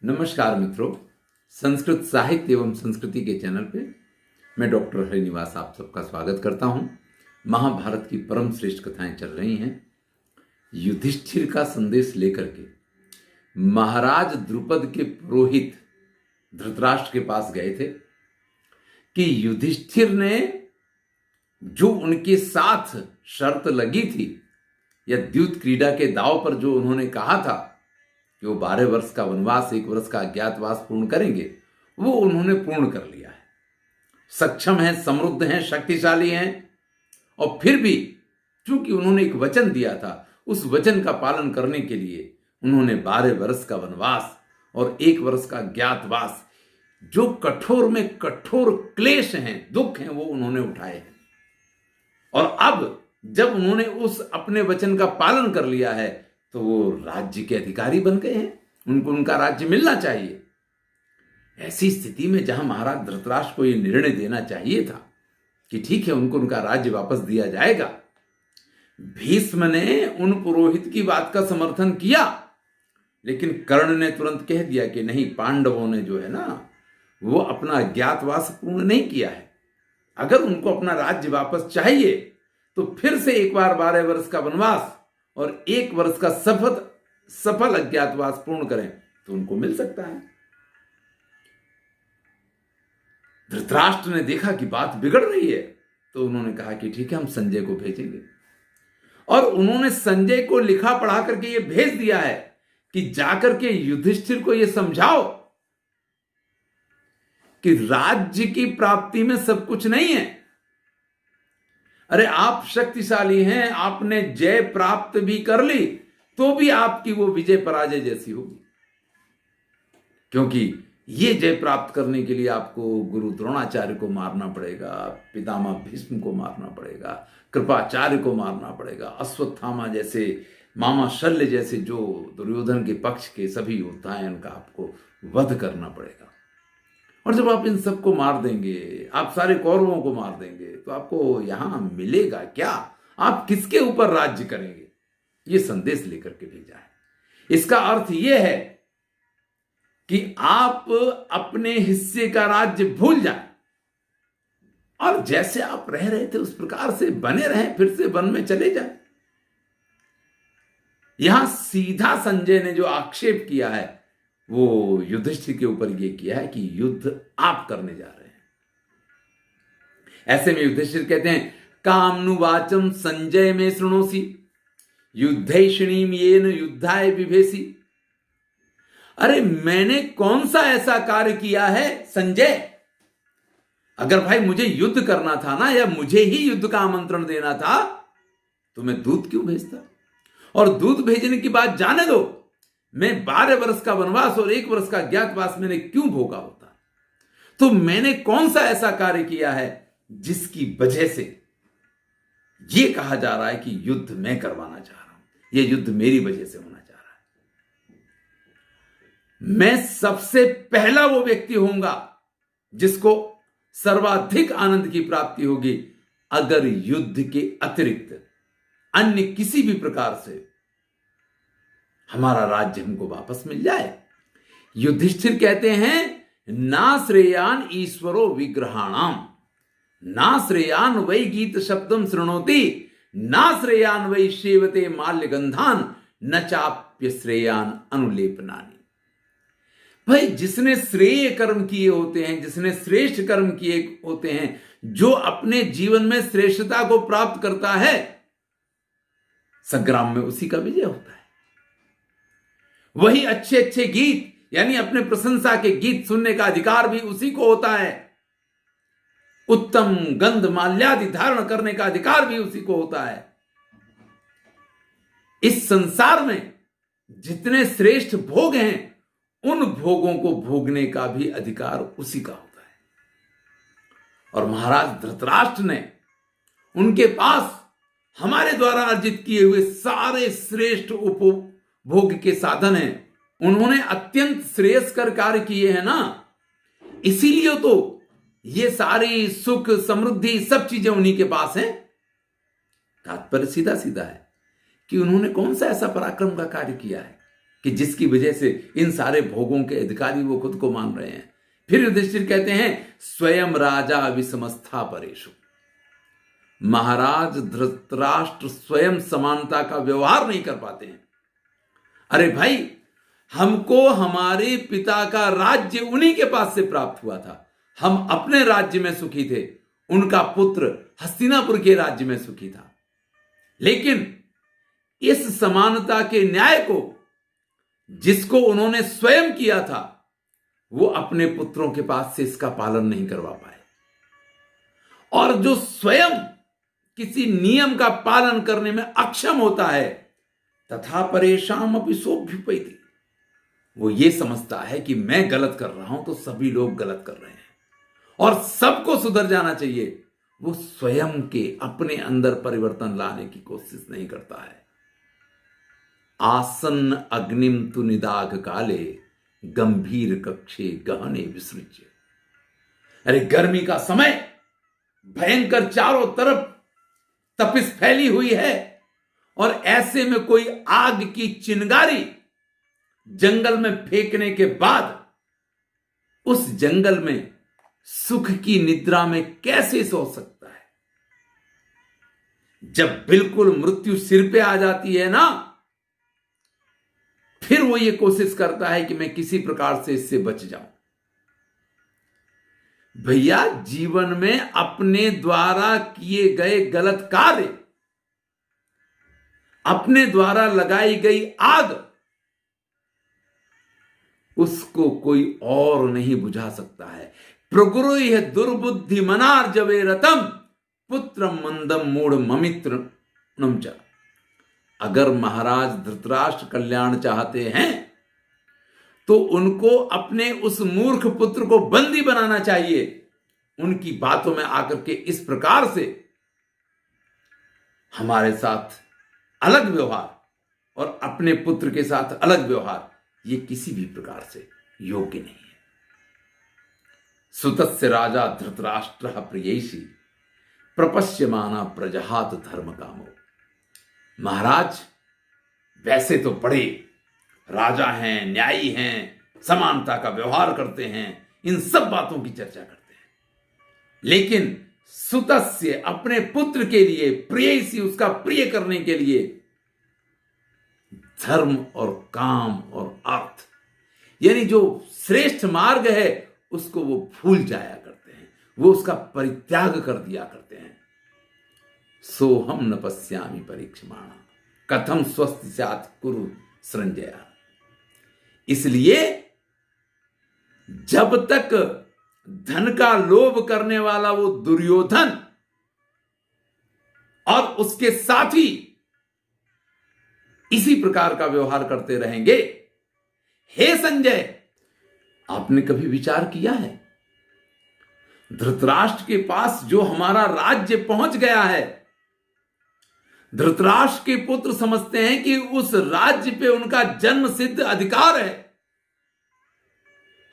नमस्कार मित्रों, संस्कृत साहित्य एवं संस्कृति के चैनल पे मैं डॉक्टर हरिनिवास आप सबका स्वागत करता हूं। महाभारत की परम श्रेष्ठ कथाएं चल रही हैं। युधिष्ठिर का संदेश लेकर के महाराज द्रुपद के पुरोहित धृतराष्ट्र के पास गए थे कि युधिष्ठिर ने जो उनके साथ शर्त लगी थी या द्यूत क्रीड़ा के दांव पर जो उन्होंने कहा था कि वो 12 वर्ष का वनवास 1 वर्ष का अज्ञातवास पूर्ण करेंगे, वो उन्होंने पूर्ण कर लिया है। सक्षम हैं, समृद्ध हैं, शक्तिशाली हैं, और फिर भी चूंकि उन्होंने एक वचन दिया था, उस वचन का पालन करने के लिए उन्होंने 12 वर्ष का वनवास और 1 वर्ष का अज्ञातवास, जो कठोर में कठोर क्लेश हैं, दुख हैं, वो उन्होंने उठाए हैं। और अब जब उन्होंने उस अपने वचन का पालन कर लिया है तो वो राज्य के अधिकारी बन गए हैं, उनको उनका राज्य मिलना चाहिए। ऐसी स्थिति में जहां महाराज धृतराष्ट्र को यह निर्णय देना चाहिए था कि ठीक है, उनको उनका राज्य वापस दिया जाएगा, भीष्म ने उन पुरोहित की बात का समर्थन किया, लेकिन कर्ण ने तुरंत कह दिया कि नहीं, पांडवों ने जो है ना वो अपना अज्ञातवास पूर्ण नहीं किया है। अगर उनको अपना राज्य वापस चाहिए तो फिर से एक बार 12 वर्ष का वनवास और 1 वर्ष का सफल अज्ञातवास पूर्ण करें तो उनको मिल सकता है। धृतराष्ट्र ने देखा कि बात बिगड़ रही है, तो उन्होंने कहा कि ठीक है, हम संजय को भेजेंगे। और उन्होंने संजय को लिखा पढ़ा करके ये भेज दिया है कि जाकर के युधिष्ठिर को ये समझाओ कि राज्य की प्राप्ति में सब कुछ नहीं है। अरे आप शक्तिशाली हैं, आपने जय प्राप्त भी कर ली तो भी आपकी वो विजय पराजय जैसी होगी, क्योंकि ये जय प्राप्त करने के लिए आपको गुरु द्रोणाचार्य को मारना पड़ेगा, पितामह भीष्म को मारना पड़ेगा, कृपाचार्य को मारना पड़ेगा, अश्वत्थामा जैसे, मामा शल्य जैसे जो दुर्योधन के पक्ष के सभी योद्धा हैं, उनका आपको वध करना पड़ेगा। और जब आप इन सबको मार देंगे, आप सारे कौरवों को मार देंगे, तो आपको यहां मिलेगा क्या? आप किसके ऊपर राज्य करेंगे? ये संदेश लेकर के भेजा है। इसका अर्थ यह है कि आप अपने हिस्से का राज्य भूल जाएं और जैसे आप रह रहे थे उस प्रकार से बने रहें, फिर से वन में चले जाएं। यहां सीधा संजय ने जो आक्षेप किया है वो युधिष्ठिर के ऊपर यह किया है कि युद्ध आप करने जा रहे हैं। ऐसे में युधिष्ठिर कहते हैं, कामनुवाचम संजय में शृणोसी युद्धैषणीम येन युद्धाय विभेसी। अरे मैंने कौन सा ऐसा कार्य किया है संजय? अगर भाई मुझे युद्ध करना था ना, या मुझे ही युद्ध का आमंत्रण देना था, तो मैं दूत क्यों भेजता? और दूत भेजने की बात जाने दो, मैं 12 वर्ष का वनवास और 1 वर्ष का अज्ञातवास मैंने क्यों भोगा होता? तो मैंने कौन सा ऐसा कार्य किया है जिसकी वजह से यह कहा जा रहा है कि युद्ध मैं करवाना चाह रहा हूं, यह युद्ध मेरी वजह से होना चाह रहा है? मैं सबसे पहला वो व्यक्ति होऊंगा जिसको सर्वाधिक आनंद की प्राप्ति होगी अगर युद्ध के अतिरिक्त अन्य किसी भी प्रकार से हमारा राज्य हमको वापस मिल जाए। युधिष्ठिर कहते हैं, ना श्रेयान ईश्वरो विग्रहाणाम, ना श्रेयान वै गीत शब्दम शृणोति, ना श्रेयान वै सेवते माल्यगंधान, न चाप्य श्रेयान अनुलेपनानि। भाई जिसने श्रेय कर्म किए होते हैं, जिसने श्रेष्ठ कर्म किए होते हैं, जो अपने जीवन में श्रेष्ठता को प्राप्त करता है, संग्राम में उसी का विजय होता है। वही अच्छे अच्छे गीत, यानी अपने प्रशंसा के गीत सुनने का अधिकार भी उसी को होता है। उत्तम गंध माल्यादि धारण करने का अधिकार भी उसी को होता है। इस संसार में जितने श्रेष्ठ भोग हैं, उन भोगों को भोगने का भी अधिकार उसी का होता है। और महाराज धृतराष्ट्र ने उनके पास हमारे द्वारा अर्जित किए हुए सारे श्रेष्ठ उपभोग के साधन हैं, उन्होंने अत्यंत श्रेयस्कर कार्य किए हैं ना, इसीलिए तो ये सारी सुख समृद्धि सब चीजें उन्हीं के पास हैं। तात्पर्य सीधा सीधा है कि उन्होंने कौन सा ऐसा पराक्रम का कार्य किया है कि जिसकी वजह से इन सारे भोगों के अधिकारी वो खुद को मान रहे हैं। फिर युधिष्ठिर कहते हैं स्वयं राजा विषमस्था परेशु। महाराज धृतराष्ट्र स्वयं समानता का व्यवहार नहीं कर पाते हैं। अरे भाई, हमको हमारे पिता का राज्य उन्हीं के पास से प्राप्त हुआ था। हम अपने राज्य में सुखी थे, उनका पुत्र हस्तिनापुर के राज्य में सुखी था। लेकिन इस समानता के न्याय को जिसको उन्होंने स्वयं किया था, वो अपने पुत्रों के पास से इसका पालन नहीं करवा पाए। और जो स्वयं किसी नियम का पालन करने में अक्षम होता है, तथा परेशान अपनी सोभ्युपैति, वो ये समझता है कि मैं गलत कर रहा हूं तो सभी लोग गलत कर रहे हैं और सबको सुधर जाना चाहिए। वो स्वयं के अपने अंदर परिवर्तन लाने की कोशिश नहीं करता है। आसन्न अग्निम तु निदाघ काले गंभीर कक्षे गहने विसृज्य। अरे गर्मी का समय, भयंकर चारों तरफ तपिश फैली हुई है और ऐसे में कोई आग की चिंगारी जंगल में फेंकने के बाद उस जंगल में सुख की निद्रा में कैसे सो सकता है? जब बिल्कुल मृत्यु सिर पे आ जाती है ना, फिर वो ये कोशिश करता है कि मैं किसी प्रकार से इससे बच जाऊं। भैया, जीवन में अपने द्वारा किए गए गलत कार्य, अपने द्वारा लगाई गई आग, उसको कोई और नहीं बुझा सकता है। प्रगुरुह दुर्बुद्धि मनार्जवे रतम पुत्र मंदम मूढ़ ममित्र नमचा। अगर महाराज धृतराष्ट्र कल्याण चाहते हैं तो उनको अपने उस मूर्ख पुत्र को बंदी बनाना चाहिए। उनकी बातों में आकर के इस प्रकार से हमारे साथ अलग व्यवहार और अपने पुत्र के साथ अलग व्यवहार, ये किसी भी प्रकार से योग्य नहीं है। सुतस्य राजा धृतराष्ट्र प्रियसी प्रपश्यमाना प्रजहात धर्म कामो। महाराज वैसे तो बड़े राजा हैं, न्यायी हैं, समानता का व्यवहार करते हैं, इन सब बातों की चर्चा करते हैं, लेकिन सुतस्य अपने पुत्र के लिए, प्रियसी उसका प्रिय करने के लिए धर्म और काम और अर्थ, यानी जो श्रेष्ठ मार्ग है, उसको वो भूल जाया करते हैं, वो उसका परित्याग कर दिया करते हैं। सोहम न पश्यामि परीक्षमाणा कथम स्वस्थ स्यात् कुरु संजया। इसलिए जब तक धन का लोभ करने वाला वो दुर्योधन और उसके साथी इसी प्रकार का व्यवहार करते रहेंगे, हे संजय, आपने कभी विचार किया है धृतराष्ट्र के पास जो हमारा राज्य पहुंच गया है, धृतराष्ट्र के पुत्र समझते हैं कि उस राज्य पे उनका जन्म सिद्ध अधिकार है।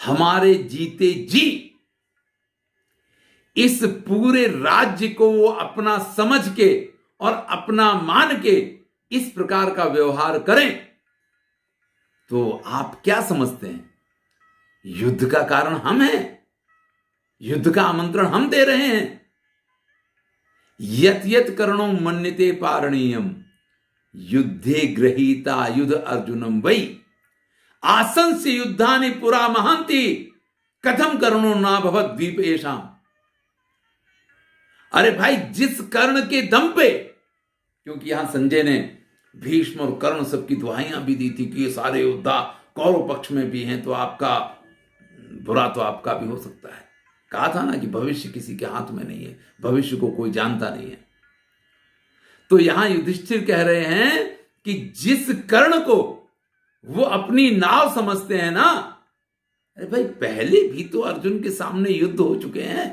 हमारे जीते जी इस पूरे राज्य को वो अपना समझ के और अपना मान के इस प्रकार का व्यवहार करें, तो आप क्या समझते हैं? युद्ध का कारण हम हैं, युद्ध का आमंत्रण हम दे रहे हैं। यत यत करणो मन्यते पारणीयम युद्धे गृहीता युद्ध अर्जुनम वै आसंस्य युद्धानि पुरा महांति कथम करणो ना भवत द्वीप एषाम। अरे भाई, जिस कर्ण के दम पे, क्योंकि यहां संजय ने भीष्म और कर्ण सबकी दुहाइयां भी दी थी कि ये सारे योद्धा कौरव पक्ष में भी हैं, तो आपका बुरा तो आपका भी हो सकता है। कहा था ना कि भविष्य किसी के हाथ में नहीं है, भविष्य को कोई जानता नहीं है। तो यहां युधिष्ठिर कह रहे हैं कि जिस कर्ण को वो अपनी नाव समझते हैं ना, अरे भाई, पहले भी तो अर्जुन के सामने युद्ध हो चुके हैं,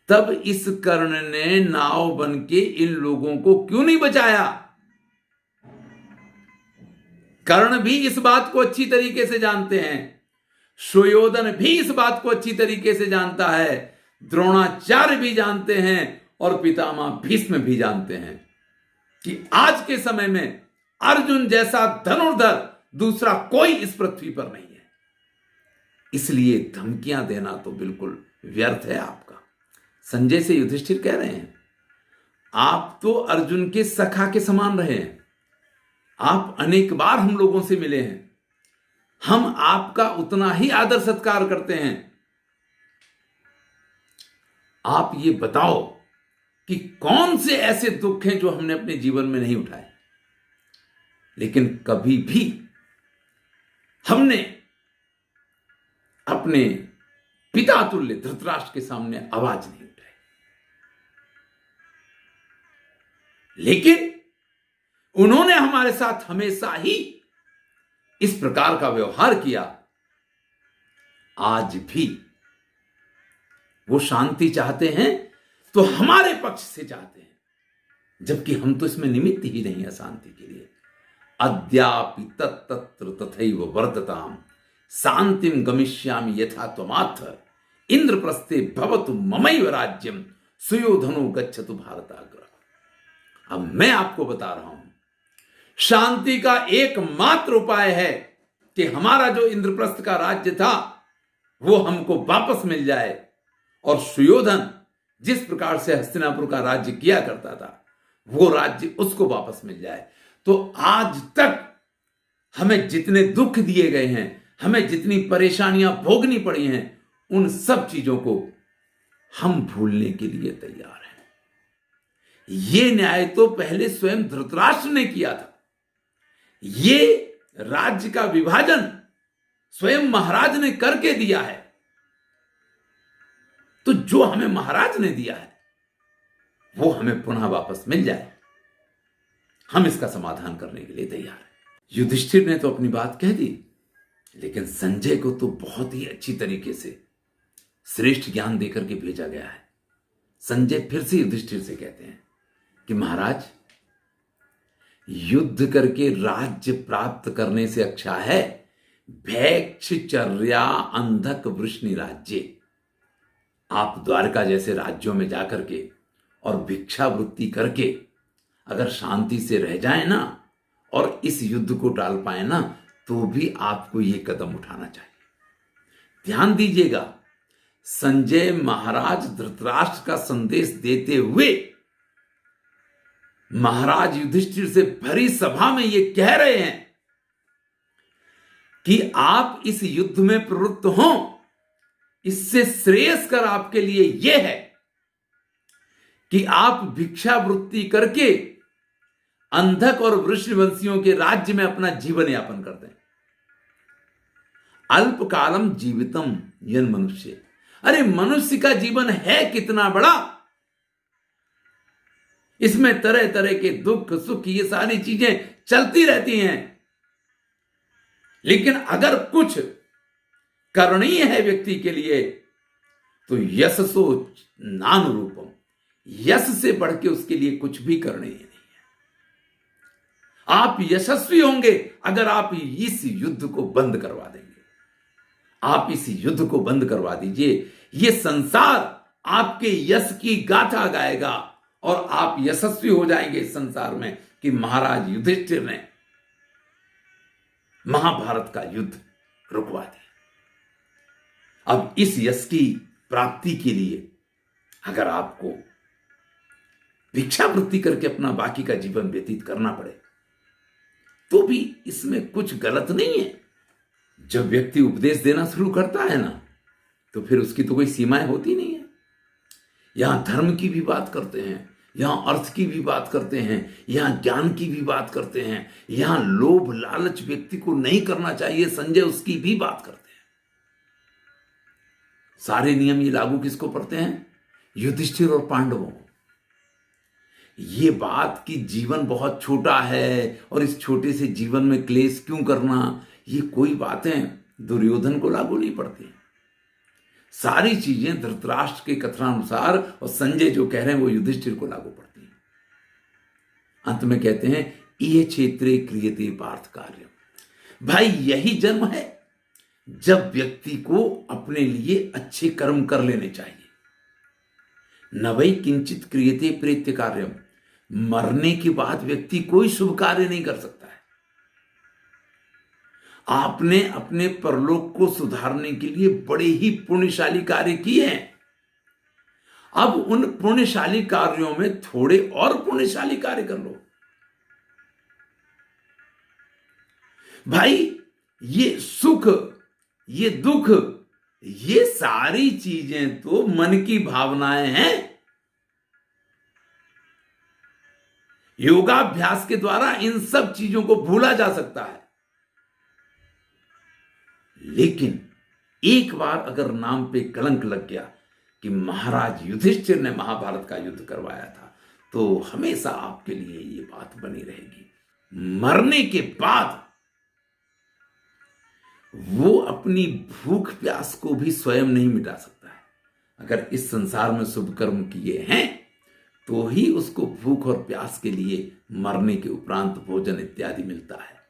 तब इस कर्ण ने नाव बन के इन लोगों को क्यों नहीं बचाया? कर्ण भी इस बात को अच्छी तरीके से जानते हैं, सुयोधन भी इस बात को अच्छी तरीके से जानता है, द्रोणाचार्य भी जानते हैं और पितामह भीष्म भी जानते हैं कि आज के समय में अर्जुन जैसा धनुर्धर दूसरा कोई इस पृथ्वी पर नहीं है। इसलिए धमकियां देना तो बिल्कुल व्यर्थ है आपका। संजय से युधिष्ठिर कह रहे हैं, आप तो अर्जुन के सखा के समान रहे हैं, आप अनेक बार हम लोगों से मिले हैं, हम आपका उतना ही आदर सत्कार करते हैं। आप ये बताओ कि कौन से ऐसे दुख हैं जो हमने अपने जीवन में नहीं उठाए। लेकिन कभी भी हमने अपने पिता तुल्य धृतराष्ट्र के सामने आवाज नहीं उठाई। लेकिन उन्होंने हमारे साथ हमेशा ही इस प्रकार का व्यवहार किया। आज भी वो शांति चाहते हैं तो हमारे पक्ष से चाहते हैं, जबकि हम तो इसमें निमित्त ही नहीं है शांति के लिए। अद्यापि तत्र तथैव वर्तताम शांतिम गमिष्यामि यथा त्वमाथ इंद्रप्रस्थे भवतु ममैव राज्यम सुयोधनो गच्छतु भारताग्रह। अब मैं आपको बता रहा हूं, शांति का एकमात्र उपाय है कि हमारा जो इंद्रप्रस्थ का राज्य था वो हमको वापस मिल जाए, और सुयोधन जिस प्रकार से हस्तिनापुर का राज्य किया करता था वो राज्य उसको वापस मिल जाए। तो आज तक हमें जितने दुख दिए गए हैं, हमें जितनी परेशानियां भोगनी पड़ी हैं, उन सब चीजों को हम भूलने के लिए तैयार हैं। ये न्याय तो पहले स्वयं धृतराष्ट्र ने किया था। ये राज्य का विभाजन स्वयं महाराज ने करके दिया है। तो जो हमें महाराज ने दिया है वो हमें पुनः वापस मिल जाए, हम इसका समाधान करने के लिए तैयार हैं। युधिष्ठिर ने तो अपनी बात कह दी, लेकिन संजय को तो बहुत ही अच्छी तरीके से श्रेष्ठ ज्ञान देकर के भेजा गया है। संजय फिर से युधिष्ठिर से कहते हैं कि महाराज, युद्ध करके राज्य प्राप्त करने से अच्छा है भैक्षचर्या अंधक वृष्णि राज्य। आप द्वारका जैसे राज्यों में जाकर के और भिक्षावृत्ति करके अगर शांति से रह जाए ना और इस युद्ध को टाल पाए ना, तो भी आपको यह कदम उठाना चाहिए। ध्यान दीजिएगा, संजय महाराज धृतराष्ट्र का संदेश देते हुए महाराज युधिष्ठिर से भरी सभा में यह कह रहे हैं कि आप इस युद्ध में प्रवृत्त हों, इससे श्रेयस्कर आपके लिए यह है कि आप भिक्षावृत्ति करके अंधक और वृषवंशियों के राज्य में अपना जीवन यापन करते हैं। अल्पकालम जीवितम यन मनुष्य, अरे मनुष्य का जीवन है कितना बड़ा, इसमें तरह तरह के दुख सुख ये सारी चीजें चलती रहती हैं। लेकिन अगर कुछ करणीय है व्यक्ति के लिए तो यशसो नानुरूपम, यश से बढ़ के उसके लिए कुछ भी करणीय नहीं है। आप यशस्वी होंगे अगर आप इस युद्ध को बंद करवा देंगे। आप इस युद्ध को बंद करवा दीजिए, ये संसार आपके यश की गाथा गाएगा और आप यशस्वी हो जाएंगे इस संसार में कि महाराज युधिष्ठिर ने महाभारत का युद्ध रुकवा दिया। अब इस यश की प्राप्ति के लिए अगर आपको भिक्षावृत्ति करके अपना बाकी का जीवन व्यतीत करना पड़े तो भी इसमें कुछ गलत नहीं है। जब व्यक्ति उपदेश देना शुरू करता है ना, तो फिर उसकी तो कोई सीमाएं होती नहीं है। यहां धर्म की भी बात करते हैं, यहां अर्थ की भी बात करते हैं, यहां ज्ञान की भी बात करते हैं, यहां लोभ लालच व्यक्ति को नहीं करना चाहिए, संजय उसकी भी बात करते हैं। सारे नियम ये लागू किसको पड़ते हैं? युधिष्ठिर और पांडवों को। ये बात कि जीवन बहुत छोटा है और इस छोटे से जीवन में क्लेश क्यों करना, ये कोई बातें दुर्योधन को लागू नहीं पड़ती। सारी चीजें धृतराष्ट्र के कथनानुसार और संजय जो कह रहे हैं वो युधिष्ठिर को लागू पड़ती हैं। अंत में कहते हैं ये क्षेत्रे क्रियते पार्थ कार्य। भाई यही जन्म है जब व्यक्ति को अपने लिए अच्छे कर्म कर लेने चाहिए। न वै किंचित क्रियते प्रेत्य कार्यम, मरने के बाद व्यक्ति कोई शुभ कार्य नहीं कर सकता है। आपने अपने परलोक को सुधारने के लिए बड़े ही पुण्यशाली कार्य किए हैं। अब उन पुण्यशाली कार्यों में थोड़े और पुण्यशाली कार्य कर लो। भाई, ये सुख, ये दुख, ये सारी चीजें तो मन की भावनाएं हैं। योगाभ्यास के द्वारा इन सब चीजों को भूला जा सकता है। लेकिन एक बार अगर नाम पे कलंक लग गया कि महाराज युधिष्ठिर ने महाभारत का युद्ध करवाया था, तो हमेशा आपके लिए ये बात बनी रहेगी। मरने के बाद वो अपनी भूख प्यास को भी स्वयं नहीं मिटा सकता है। अगर इस संसार में शुभ कर्म किए हैं तो ही उसको भूख और प्यास के लिए मरने के उपरांत भोजन इत्यादि मिलता है।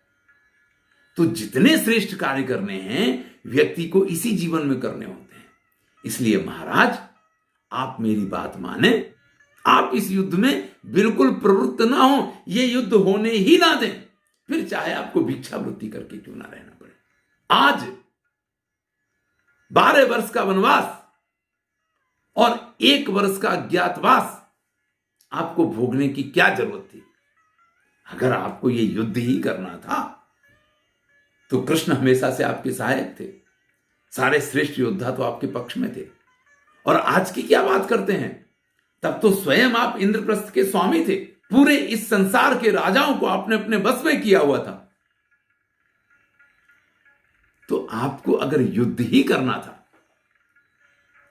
तो जितने श्रेष्ठ कार्य करने हैं व्यक्ति को इसी जीवन में करने होते हैं। इसलिए महाराज, आप मेरी बात माने, आप इस युद्ध में बिल्कुल प्रवृत्त ना हो, ये युद्ध होने ही ना दें, फिर चाहे आपको भिक्षावृत्ति करके क्यों ना रहना पड़े। आज 12 वर्ष का वनवास और 1 वर्ष का अज्ञातवास आपको भोगने की क्या जरूरत थी? अगर आपको यह युद्ध ही करना था तो कृष्ण हमेशा से आपके सहायक थे। सारे श्रेष्ठ योद्धा तो आपके पक्ष में थे। और आज की क्या बात करते हैं? तब तो स्वयं आप इंद्रप्रस्थ के स्वामी थे। पूरे इस संसार के राजाओं को आपने अपने बस में किया हुआ था। तो आपको अगर युद्ध ही करना था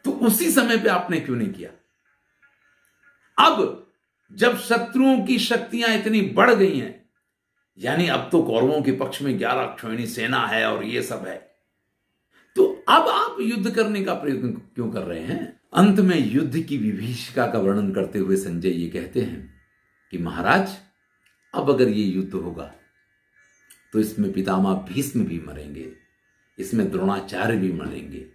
तो उसी समय पे आपने क्यों नहीं किया? अब जब शत्रुओं की शक्तियां इतनी बढ़ गई हैं, यानी अब तो कौरवों के पक्ष में 11 अक्षौहिणी सेना है और ये सब है, तो अब आप युद्ध करने का प्रयत्न क्यों कर रहे हैं? अंत में युद्ध की विभीषिका का वर्णन करते हुए संजय ये कहते हैं कि महाराज, अब अगर ये युद्ध होगा तो इसमें पितामह भीष्म भी मरेंगे, इसमें द्रोणाचार्य भी मरेंगे,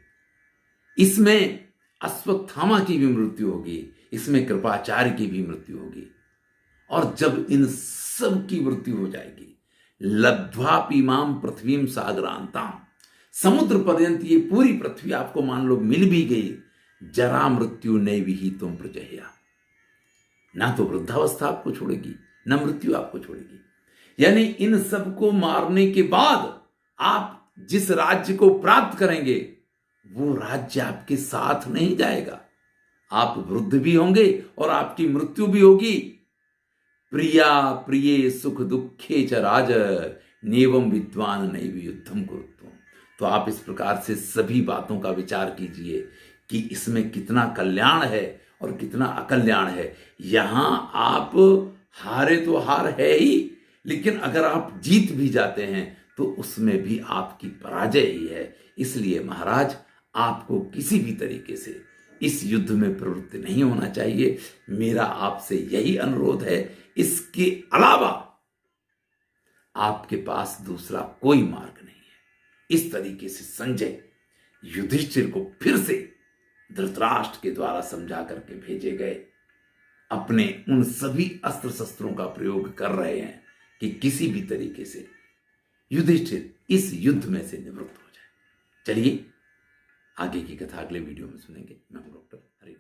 इसमें अश्वत्थामा की भी मृत्यु होगी, इसमें कृपाचार्य की भी मृत्यु होगी। और जब इन सब की मृत्यु हो जाएगी, लब्ध्वापिमाम पृथ्वीम सागरांताम, समुद्र पर्यंत ये पूरी पृथ्वी आपको मान लो मिल भी गई, जरा मृत्यु नैविहितुम प्रजह्या, ना तो वृद्धावस्था आपको छोड़ेगी, ना मृत्यु आपको छोड़ेगी। यानी इन सबको मारने के बाद आप जिस राज्य को प्राप्त करेंगे वो राज्य आपके साथ नहीं जाएगा। आप वृद्ध भी होंगे और आपकी मृत्यु भी होगी। प्रिया प्रिये सुख दुखे च राजर नेवम विद्वान नैव युद्धम कुरुत्वम। तो आप इस प्रकार से सभी बातों का विचार कीजिए कि इसमें कितना कल्याण है और कितना अकल्याण है। यहां आप हारे तो हार है ही, लेकिन अगर आप जीत भी जाते हैं तो उसमें भी आपकी पराजय ही है। इसलिए महाराज, आपको किसी भी तरीके से इस युद्ध में प्रवृत्त नहीं होना चाहिए। मेरा आपसे यही अनुरोध है। इसके अलावा आपके पास दूसरा कोई मार्ग नहीं है। इस तरीके से संजय युधिष्ठिर को फिर से धृतराष्ट्र के द्वारा समझा करके भेजे गए। अपने उन सभी अस्त्र शस्त्रों का प्रयोग कर रहे हैं कि किसी भी तरीके से युधिष्ठिर इस युद्ध में से निवृत्त हो जाए। चलिए आगे की कथा अगले वीडियो में सुनेंगे। मैं हूं डॉक्टर हरि।